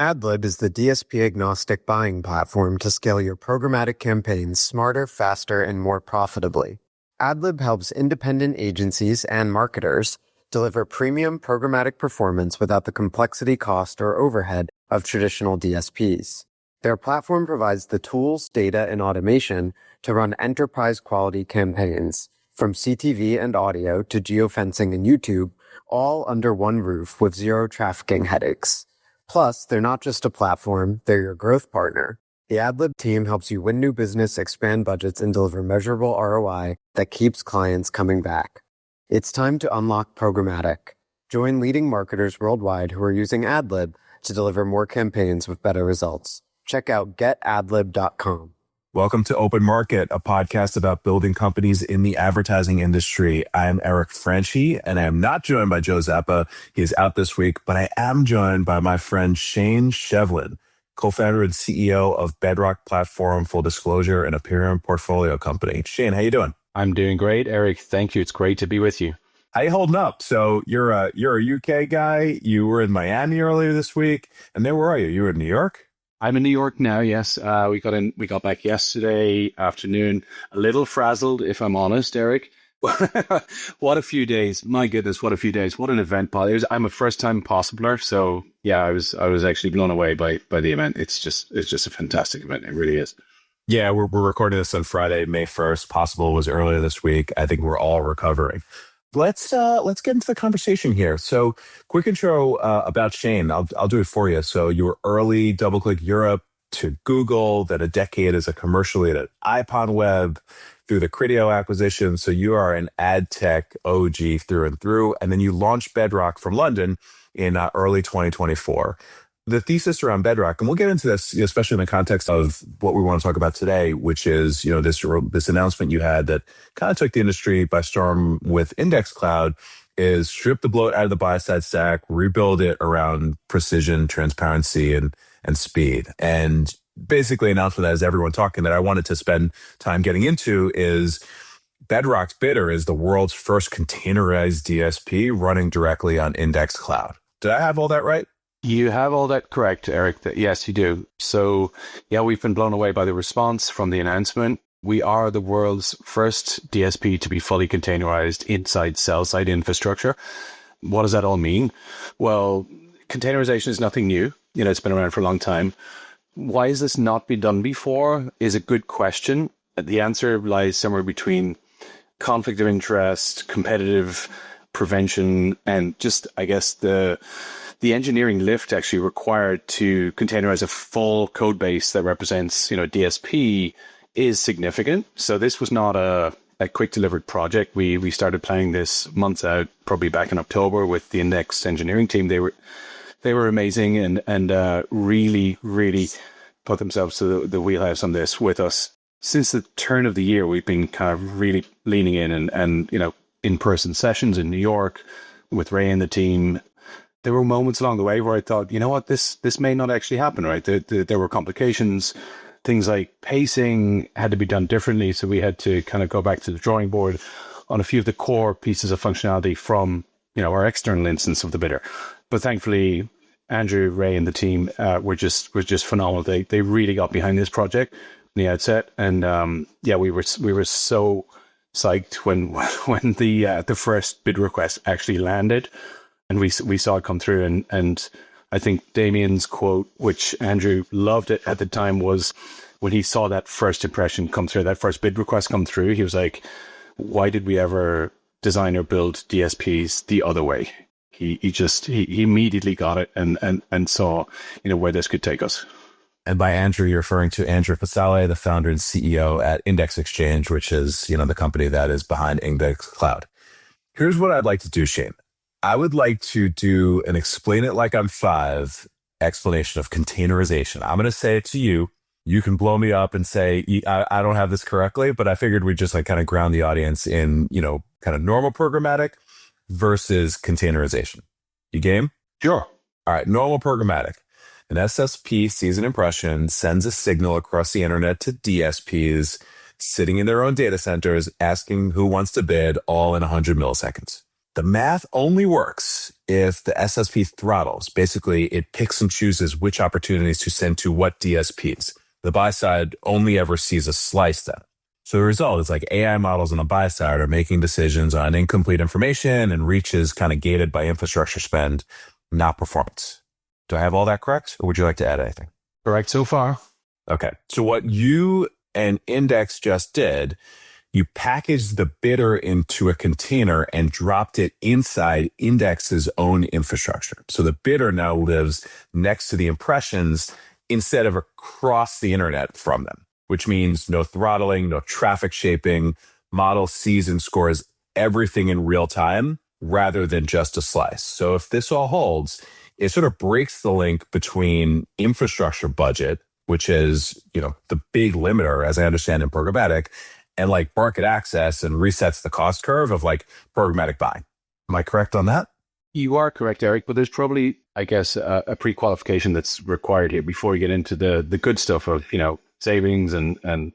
AdLib is the DSP-agnostic buying platform to scale your programmatic campaigns smarter, faster, and more profitably. AdLib helps independent agencies and marketers deliver premium programmatic performance without the complexity, cost, or overhead of traditional DSPs. Their platform provides the tools, data, and automation to run enterprise-quality campaigns, from CTV and audio to geofencing and YouTube, all under one roof with zero trafficking headaches. Plus, they're not just a platform, they're your growth partner. The AdLib team helps you win new business, expand budgets, and deliver measurable ROI that keeps clients coming back. It's time to unlock programmatic. Join leading marketers worldwide who are using AdLib to deliver more campaigns with better results. Check out getadlib.com. Welcome to Open Market, a podcast about building companies in the advertising industry. I am Eric Franchi, and I am not joined by Joe Zappa. He is out this week, but I am joined by my friend Shane Shevlin, co-founder and CEO of Bedrock Platform, full disclosure, and Imperium portfolio company. Shane, how you doing? I'm doing great, Eric. Thank you. It's great to be with you. How you holding up? So you're a UK guy. You were in Miami earlier this week, and then where are you? You were in New York? I'm in New York now. Yes, we got back yesterday afternoon. A little frazzled, if I'm honest, Eric. What a few days! My goodness, what a few days! What an event, I'm a first-time possibler, so yeah, I was actually blown away by the event. It's just a fantastic event. It really is. Yeah, we're recording this on Friday, May 1st. Possible was earlier this week. I think we're all recovering. Let's get into the conversation here. So, quick intro about Shane. I'll do it for you. So, you were early DoubleClick Europe to Google, then a decade as a commercial lead at IPONWeb through the Criteo acquisition. So, you are an ad tech OG through and through. And then you launched Bedrock from London in early 2024. The thesis around Bedrock, and we'll get into this, especially in the context of what we want to talk about today, which is, this announcement you had that kind of took the industry by storm with Index Cloud, is strip the bloat out of the buy-side stack, rebuild it around precision, transparency, and speed. And basically, announcement that has everyone talking that I wanted to spend time getting into is Bedrock's bidder is the world's first containerized DSP running directly on Index Cloud. Did I have all that right? You have all that correct, Eric. Yes, you do. So, yeah, we've been blown away by the response from the announcement. We are the world's first DSP to be fully containerized inside sell-side infrastructure. What does that all mean? Well, containerization is nothing new. It's been around for a long time. Why has this not been done before is a good question. The answer lies somewhere between conflict of interest, competitive prevention, and just, I guess, the engineering lift actually required to containerize a full code base that represents, DSP is significant. So this was not a quick delivered project. We started planning this months out, probably back in October with the Index engineering team. They were amazing and really, really put themselves to the wheelhouse on this with us. Since the turn of the year, we've been kind of really leaning in and in-person sessions in New York with Ray and the team. There were moments along the way where I thought, you know what, this may not actually happen, right? There were complications. Things like pacing had to be done differently. So we had to kind of go back to the drawing board on a few of the core pieces of functionality from, our external instance of the bidder. But thankfully, Andrew, Ray, and the team were just phenomenal. They really got behind this project from the outset. And we were so psyched when the first bid request actually landed. And we saw it come through, and I think Damien's quote, which Andrew loved it at the time, was when he saw that first impression come through, that first bid request come through, he was like, why did we ever design or build DSPs the other way? He immediately got it and saw, where this could take us. And by Andrew, you're referring to Andrew Fasale, the founder and CEO at Index Exchange, which is, the company that is behind Index Cloud. Here's what I'd like to do, Shane. I would like to do an explain it like I'm five explanation of containerization. I'm going to say it to you. You can blow me up and say, I don't have this correctly, but I figured we'd just kind of ground the audience in, kind of normal programmatic versus containerization. You game? Sure. All right. Normal programmatic. An SSP sees an impression, sends a signal across the internet to DSPs sitting in their own data centers, asking who wants to bid all in 100 milliseconds. The math only works if the SSP throttles. Basically, it picks and chooses which opportunities to send to what DSPs. The buy side only ever sees a slice then. So the result is like AI models on the buy side are making decisions on incomplete information and reach is kind of gated by infrastructure spend, not performance. Do I have all that correct? Or would you like to add anything? Correct so far. Okay. So what you and Index just did, you packaged the bidder into a container and dropped it inside Index's own infrastructure. So the bidder now lives next to the impressions instead of across the internet from them, which means no throttling, no traffic shaping. Model sees and scores everything in real time rather than just a slice. So if this all holds, it sort of breaks the link between infrastructure budget, which is, the big limiter, as I understand in programmatic, and like market access, and resets the cost curve of like programmatic buying. Am I correct on that? You are correct, Eric, but there's probably, I guess, a pre-qualification that's required here before you get into the good stuff of, savings and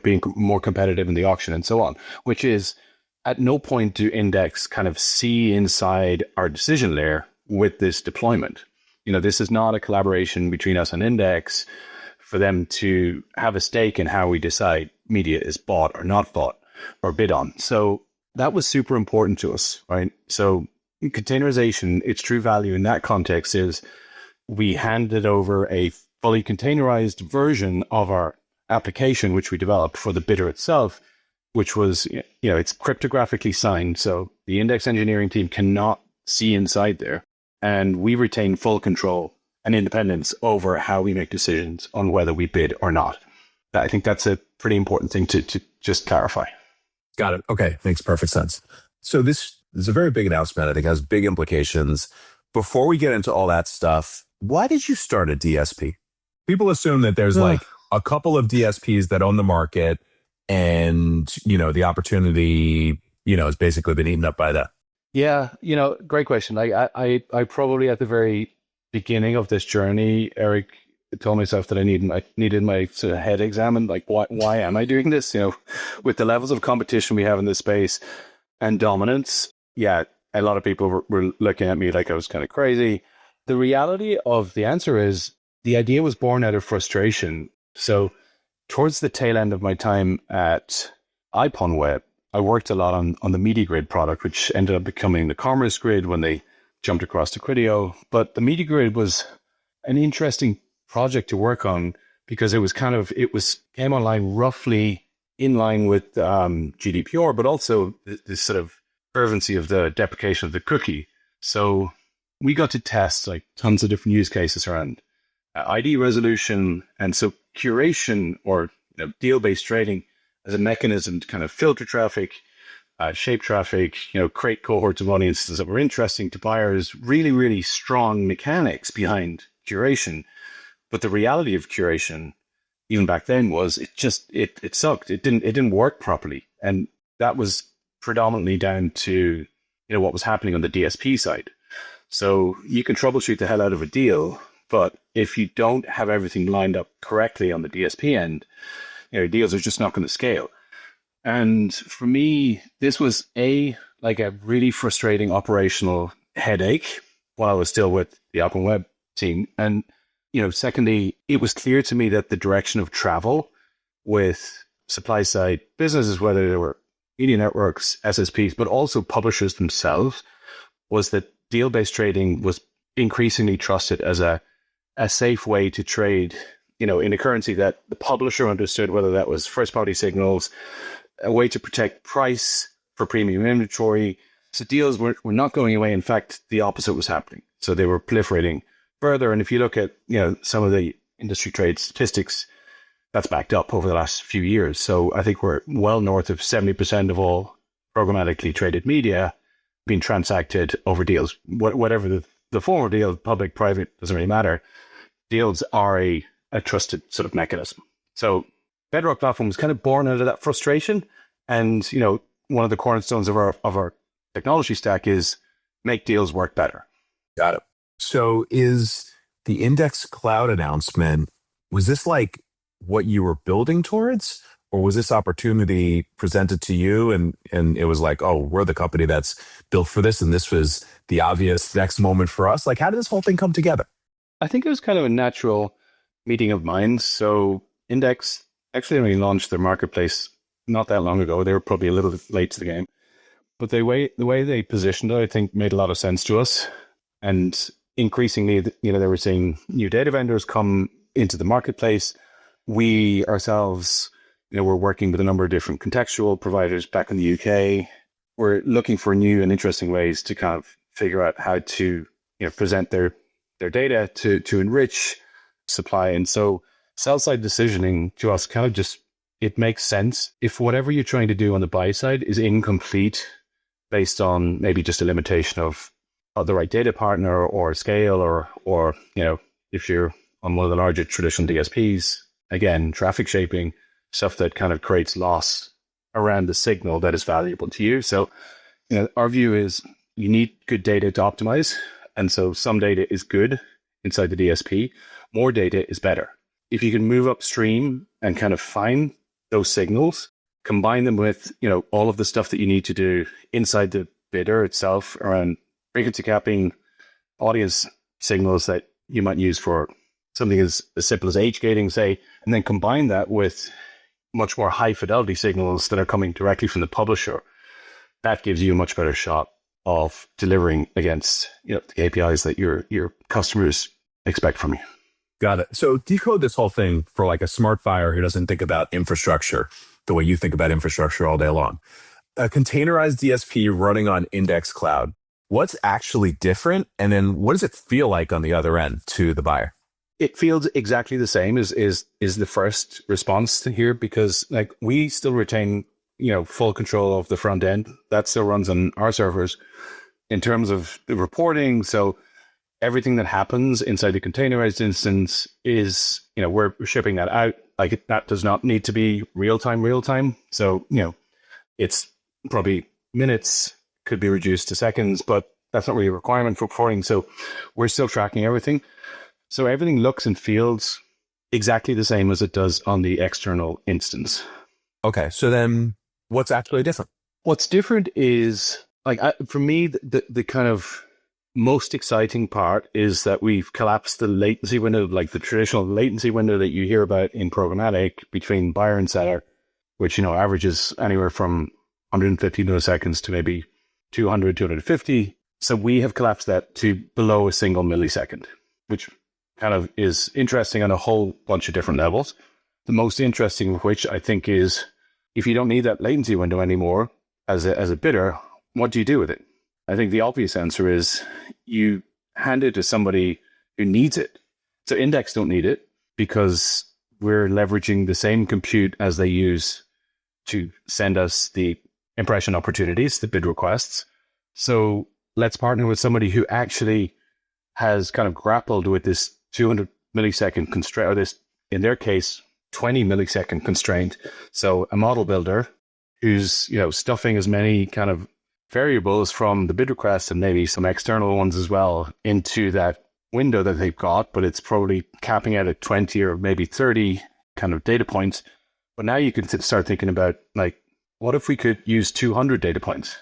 being more competitive in the auction and so on, which is at no point do Index kind of see inside our decision layer with this deployment. This is not a collaboration between us and Index for them to have a stake in how we decide media is bought or not bought or bid on. So that was super important to us, right? So containerization, its true value in that context is we handed over a fully containerized version of our application, which we developed for the bidder itself, which was, it's cryptographically signed. So the Index engineering team cannot see inside there. And we retain full control and independence over how we make decisions on whether we bid or not. I think that's a pretty important thing to just clarify. Got it. Okay. Makes perfect sense. So this is a very big announcement. I think has big implications. Before we get into all that stuff, why did you start a DSP? People assume that there's like a couple of DSPs that own the market and, the opportunity, has basically been eaten up by that. Yeah. Great question. I probably at the very beginning of this journey, Eric, told myself that I needed my sort of head examined. Like, why am I doing this? With the levels of competition we have in this space and dominance. Yeah, a lot of people were looking at me like I was kind of crazy. The reality of the answer is the idea was born out of frustration. So towards the tail end of my time at IPONWeb, I worked a lot on the Media Grid product, which ended up becoming the Commerce Grid when they jumped across to Criteo. But the Media Grid was an interesting project to work on because it came online roughly in line with GDPR, but also this sort of fervency of the deprecation of the cookie. So we got to test like tons of different use cases around ID resolution, and so curation or deal-based trading as a mechanism to kind of filter traffic, shape traffic, create cohorts of audiences that were interesting to buyers. Really, really strong mechanics behind curation. But the reality of curation, even back then, was it sucked. It didn't work properly, and that was predominantly down to what was happening on the DSP side. So you can troubleshoot the hell out of a deal, but if you don't have everything lined up correctly on the DSP end, deals are just not going to scale. And for me, this was a really frustrating operational headache while I was still with the IPONWeb team. And, secondly, it was clear to me that the direction of travel with supply side businesses, whether they were media networks, SSPs, but also publishers themselves, was that deal-based trading was increasingly trusted as a safe way to trade, in a currency that the publisher understood, whether that was first-party signals, a way to protect price for premium inventory. So deals were not going away. In fact, the opposite was happening. So they were proliferating further. And if you look at, some of the industry trade statistics, that's backed up over the last few years. So I think we're well north of 70% of all programmatically traded media being transacted over deals. Whatever the form of deal, public, private, doesn't really matter. Deals are a trusted sort of mechanism. So Bedrock Platform was kind of born out of that frustration. And, one of the cornerstones of our technology stack is make deals work better. Got it. So is the Index Cloud announcement, was this like what you were building towards? Or was this opportunity presented to you and it was like, oh, we're the company that's built for this and this was the obvious next moment for us? Like, how did this whole thing come together? I think it was kind of a natural meeting of minds. So Index actually only launched their marketplace not that long ago. They were probably a little bit late to the game. But the way they positioned it, I think, made a lot of sense to us. And increasingly, they were seeing new data vendors come into the marketplace. We ourselves, we're working with a number of different contextual providers back in the UK. We're looking for new and interesting ways to kind of figure out how to present their data to enrich supply. And so sell-side decisioning to us kind of just, it makes sense. If whatever you're trying to do on the buy side is incomplete based on maybe just a limitation of the right data partner or scale or if you're on one of the larger traditional DSPs, again, traffic shaping, stuff that kind of creates loss around the signal that is valuable to you. So our view is you need good data to optimize. And so some data is good inside the DSP. More data is better. If you can move upstream and kind of find those signals, combine them with, all of the stuff that you need to do inside the bidder itself around frequency capping, audience signals that you might use for something as simple as age gating, say, and then combine that with much more high fidelity signals that are coming directly from the publisher. That gives you a much better shot of delivering against the APIs that your customers expect from you. Got it. So decode this whole thing for like a smart buyer who doesn't think about infrastructure the way you think about infrastructure all day long. A containerized DSP running on Index Cloud, what's actually different? And then what does it feel like on the other end to the buyer? It feels exactly the same as the first response to here, because like we still retain, full control of the front end. That still runs on our servers in terms of the reporting. So everything that happens inside the containerized instance is, we're shipping that out. Like that does not need to be real time. So, it's probably minutes, could be reduced to seconds, but that's not really a requirement for reporting. So we're still tracking everything. So everything looks and feels exactly the same as it does on the external instance. Okay. So then what's actually different? What's different is for me, the kind of most exciting part is that we've collapsed the latency window, like the traditional latency window that you hear about in programmatic between buyer and seller, which, averages anywhere from 150 milliseconds to maybe 200, 250. So we have collapsed that to below a single millisecond, which kind of is interesting on a whole bunch of different levels. The most interesting of which I think is if you don't need that latency window anymore as a bidder, what do you do with it? I think the obvious answer is you hand it to somebody who needs it. So Index don't need it because we're leveraging the same compute as they use to send us the impression opportunities, the bid requests. So let's partner with somebody who actually has kind of grappled with this 200 millisecond constraint, or this, in their case, 20 millisecond constraint. So a model builder who's, stuffing as many kind of variables from the bid request and maybe some external ones as well into that window that they've got, but it's probably capping out at 20 or maybe 30 kind of data points. But now you can start thinking about, like, what if we could use 200 data points?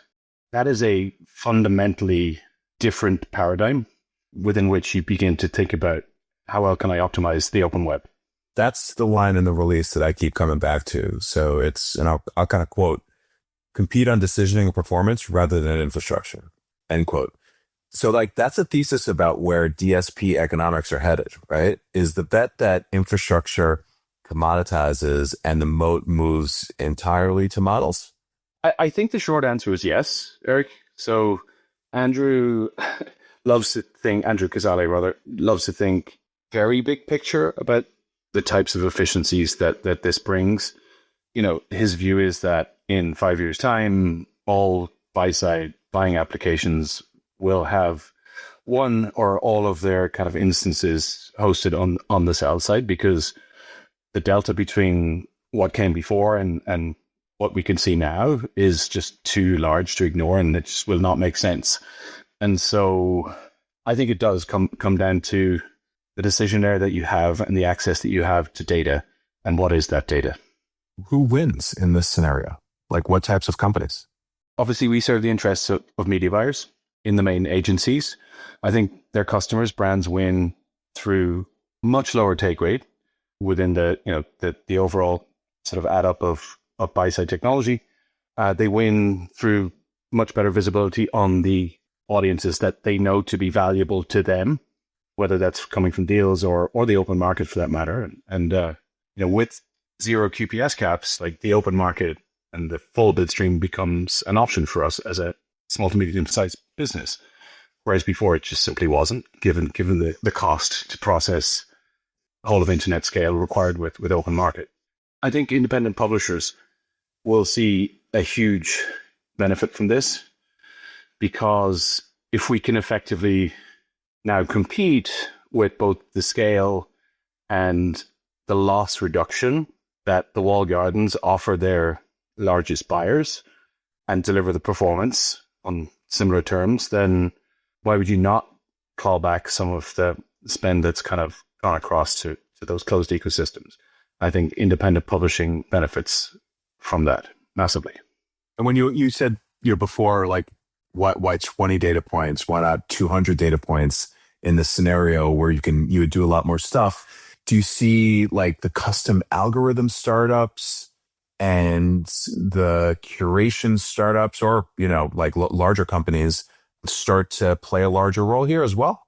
That is a fundamentally different paradigm within which you begin to think about how well can I optimize the open web. That's the line in the release that I keep coming back to. So it's, and I'll kind of quote, compete on decisioning and performance rather than infrastructure, end quote. So like that's a thesis about where DSP economics are headed, right? Is the bet that infrastructure commoditizes and the moat moves entirely to models? I think the short answer is yes, Eric. So Andrew Casale loves to think very big picture about the types of efficiencies that this brings. His view is that in 5 years' time, all buy-side buying applications will have one or all of their kind of instances hosted on the sell side, because the delta between what came before and what we can see now is just too large to ignore, and it just will not make sense. And so I think it does come down to the decision there that you have and the access that you have to data, and what is that data. Who wins in this scenario? Like what types of companies? Obviously, we serve the interests of media buyers in the main agencies. I think their customers, brands win through much lower take rate within the overall sort of add up of buy side technology. They win through much better visibility on the audiences that they know to be valuable to them, whether that's coming from deals or the open market for that matter. And with zero QPS caps, like the open market and the full bid stream becomes an option for us as a small to medium sized business. Whereas before it just simply wasn't, given the cost to process the whole of internet scale required with open market. I think independent publishers will see a huge benefit from this, because if we can effectively now compete with both the scale and the loss reduction that the walled gardens offer their largest buyers and deliver the performance on similar terms, then why would you not claw back some of the spend that's kind of gone across to those closed ecosystems? I think independent publishing benefits from that massively. And when you said before, like why 20 data points, why not 200 data points in this scenario where you would do a lot more stuff? Do you see like the custom algorithm startups and the curation startups, or like larger companies start to play a larger role here as well?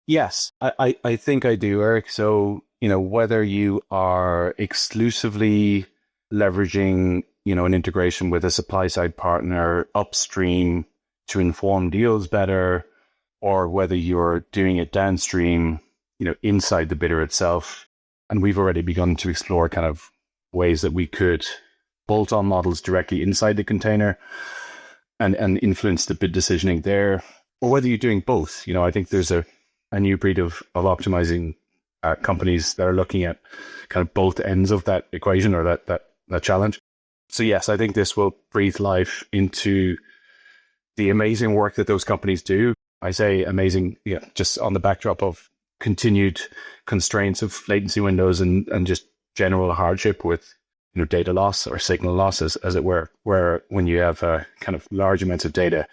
Yes, I think I do, Eric. So, whether you are exclusively leveraging, an integration with a supply side partner upstream to inform deals better, or whether you're doing it downstream, inside the bidder itself. And we've already begun to explore kind of ways that we could bolt on models directly inside the container and influence the bid decisioning there, or whether you're doing both. I think there's a new breed of optimizing companies that are looking at kind of both ends of that equation or that challenge. So yes, I think this will breathe life into the amazing work that those companies do. I say amazing, just on the backdrop of continued constraints of latency windows and just general hardship with data loss or signal loss, as it were, where when you have kind of large amounts of data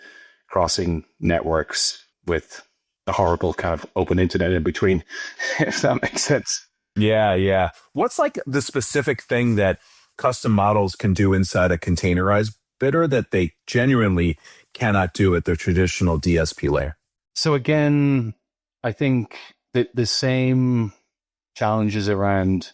crossing networks with the horrible kind of open internet in between, if that makes sense. Yeah. What's like the specific thing that custom models can do inside a containerized bidder that they genuinely cannot do at the traditional DSP layer? So again, I think that the same challenges around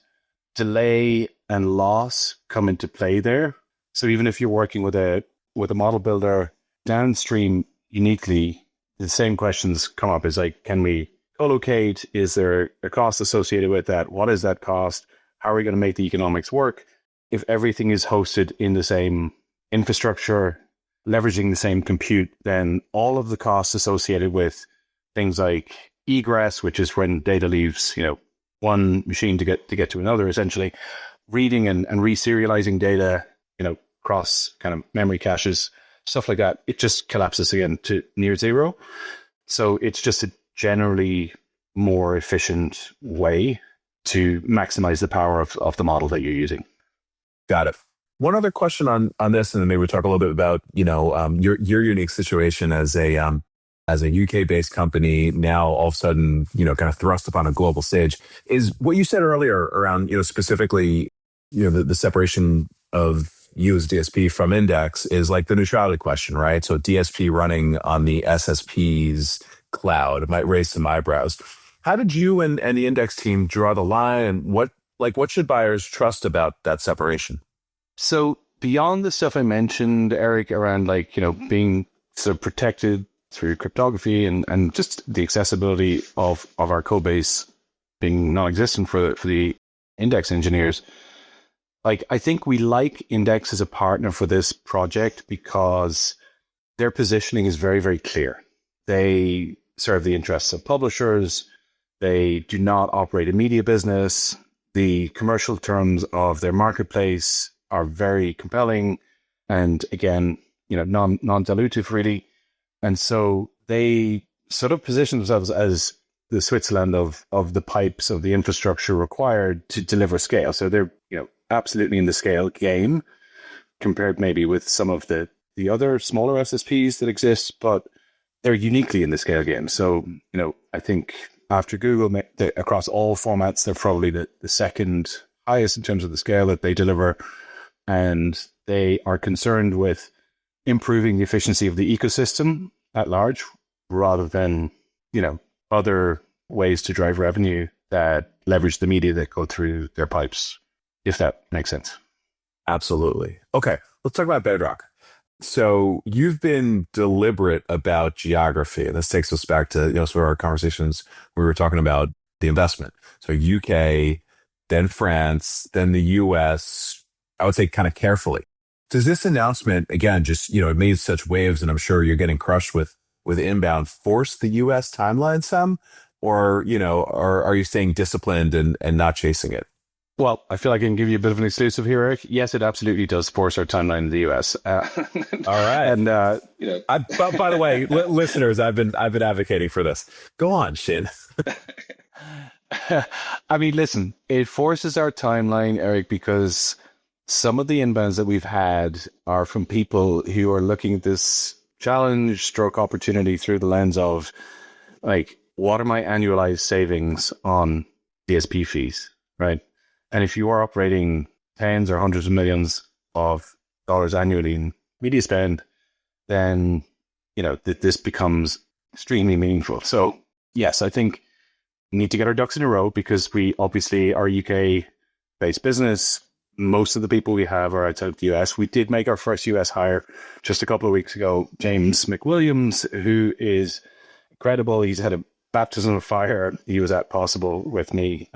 delay and loss come into play there. So even if you're working with a model builder downstream uniquely, the same questions come up. Is like, can we co-locate? Is there a cost associated with that? What is that cost? How are we going to make the economics work? If everything is hosted in the same infrastructure, leveraging the same compute, then all of the costs associated with things like egress, which is when data leaves, one machine to get to another, essentially reading and reserializing data, across kind of memory caches, stuff like that, it just collapses again to near zero. So it's just a generally more efficient way to maximize the power of the model that you're using. Got it. One other question on this, and then maybe we'll talk a little bit about your unique situation as a UK based company now all of a sudden kind of thrust upon a global stage, is what you said earlier around specifically the separation of you as DSP from Index is like the neutrality question, right? So DSP running on the SSP's cloud might raise some eyebrows. How did you and the Index team draw the line, and what should buyers trust about that separation? So beyond the stuff I mentioned, Eric, around being sort of protected through cryptography and just the accessibility of our code base being non-existent for the Index engineers, I think we like Index as a partner for this project because their positioning is very, very clear. They serve the interests of publishers. They do not operate a media business. The commercial terms of their marketplace are very compelling and, again, non-dilutive really. And so they sort of position themselves as the Switzerland of the pipes of the infrastructure required to deliver scale. So they're, absolutely in the scale game compared maybe with some of the other smaller SSPs that exist, but they're uniquely in the scale game. So, I think after Google, across all formats, they're probably the second highest in terms of the scale that they deliver. And they are concerned with improving the efficiency of the ecosystem at large rather than, other ways to drive revenue that leverage the media that go through their pipes, if that makes sense. Absolutely. Okay, let's talk about Bedrock. So you've been deliberate about geography, and this takes us back to some of our conversations. We were talking about the investment. So UK, then France, then the US. I would say kind of carefully. Does this announcement again just it made such waves, and I'm sure you're getting crushed with inbound, force the US timeline some, or or are you staying disciplined and not chasing it? Well, I feel like I can give you a bit of an exclusive here, Eric. Yes, it absolutely does force our timeline in the US. All right, and by the way, listeners, I've been advocating for this. Go on, Shane. I mean, listen, it forces our timeline, Eric, because some of the inbounds that we've had are from people who are looking at this challenge stroke opportunity through the lens of like, what are my annualized savings on DSP fees, right? And if you are operating tens or hundreds of millions of dollars annually in media spend, then, this becomes extremely meaningful. So yes, I think we need to get our ducks in a row because we obviously are a UK-based business. Most of the people we have are outside of the US. We did make our first US hire just a couple of weeks ago, James McWilliams, who is incredible. He's had a baptism of fire. He was at Possible with me.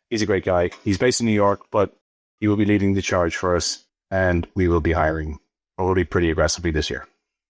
He's a great guy. He's based in New York, but he will be leading the charge for us, and we will be hiring probably pretty aggressively this year.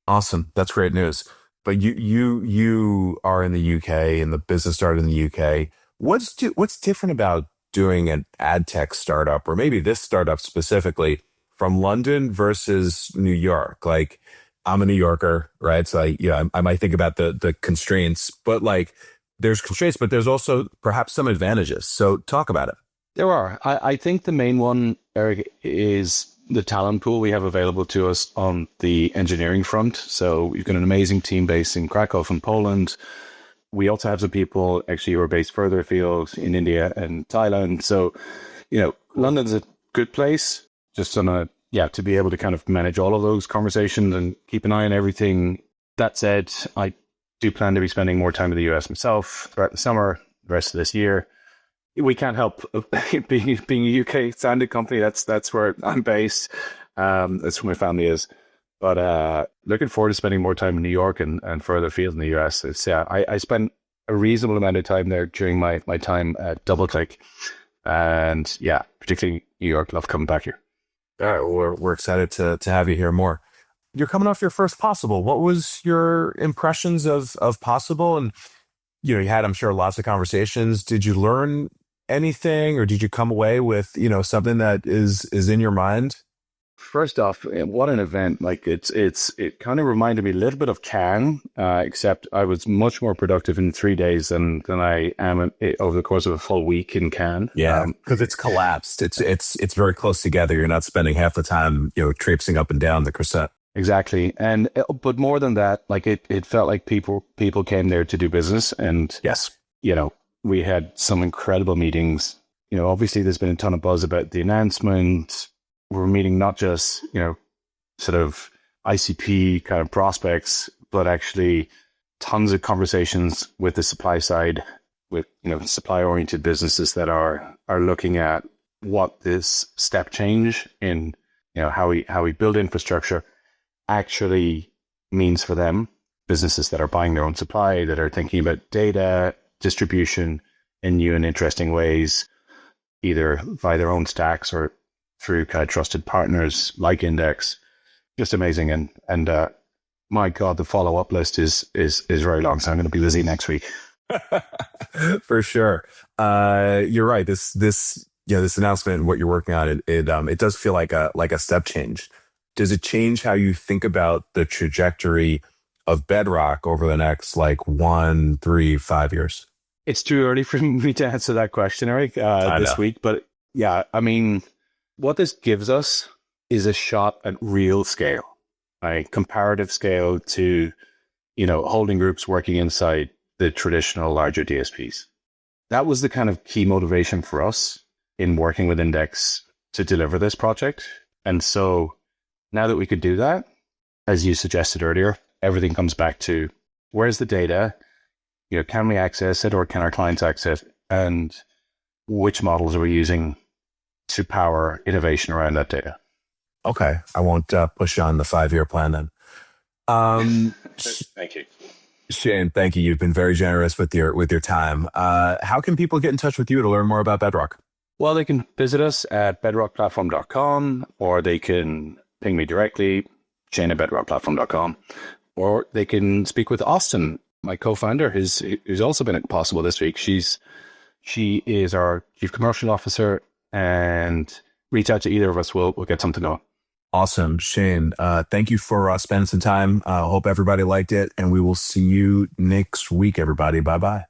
Awesome. That's great news. But you are in the UK, and the business started in the UK. What's different about doing an ad tech startup, or maybe this startup specifically, from London versus New York? Like, I'm a New Yorker, right? So I might think about the constraints, but like, there's constraints, but there's also perhaps some advantages. So talk about it. There are. I think the main one, Eric, is the talent pool we have available to us on the engineering front. So we've got an amazing team based in Krakow in Poland. We also have some people actually who are based further afield in India and Thailand. So, London's a good place just to be able to kind of manage all of those conversations and keep an eye on everything. That said, I do plan to be spending more time in the US myself throughout the summer, the rest of this year. We can't help being a UK standard company. That's where I'm based. That's where my family is. But looking forward to spending more time in New York and further afield in the US. I spent a reasonable amount of time there during my time at DoubleClick. And particularly New York. Love coming back here. All right, well, we're excited to have you here more. You're coming off your first Possible. What was your impressions of Possible? And you had, I'm sure, lots of conversations. Did you learn anything, or did you come away with something that is in your mind? First off, what an event! Like it kind of reminded me a little bit of Cannes, except I was much more productive in 3 days than I am over the course of a full week in Cannes. Yeah, because it's collapsed. It's very close together. You're not spending half the time traipsing up and down the crescent. Exactly. And but more than that, like it felt like people came there to do business. And yes, we had some incredible meetings. Obviously there's been a ton of buzz about the announcement. We're meeting not just, sort of ICP kind of prospects, but actually tons of conversations with the supply side, with, supply oriented businesses that are looking at what this step change in, how we build infrastructure actually means for them, businesses that are buying their own supply, that are thinking about data distribution in new and interesting ways, either via their own stacks or through kind of trusted partners like Index. Just amazing. And my God, the follow-up list is very long. So I'm going to be busy next week. For sure. You're right. This announcement, what you're working on, it does feel like a step change. Does it change how you think about the trajectory of Bedrock over the next 1, 3, 5 years? It's too early for me to answer that question, Eric, this week. But yeah, I mean, what this gives us is a shot at real scale, right? Comparative scale to, holding groups working inside the traditional larger DSPs. That was the kind of key motivation for us in working with Index to deliver this project. And so now that we could do that, as you suggested earlier, everything comes back to where's the data? Can we access it or can our clients access it? And which models are we using to power innovation around that data? Okay. I won't push you on the 5-year plan then. Thank you. Shane, thank you. You've been very generous with your time. How can people get in touch with you to learn more about Bedrock? Well, they can visit us at bedrockplatform.com, or they can ping me directly, Shane at bedrockplatform.com, or they can speak with Austin, my co-founder, who's also been possible this week. She is our chief commercial officer, and reach out to either of us. We'll get something going. Awesome. Shane, thank you for spending some time. Hope everybody liked it, and we will see you next week, everybody. Bye-bye.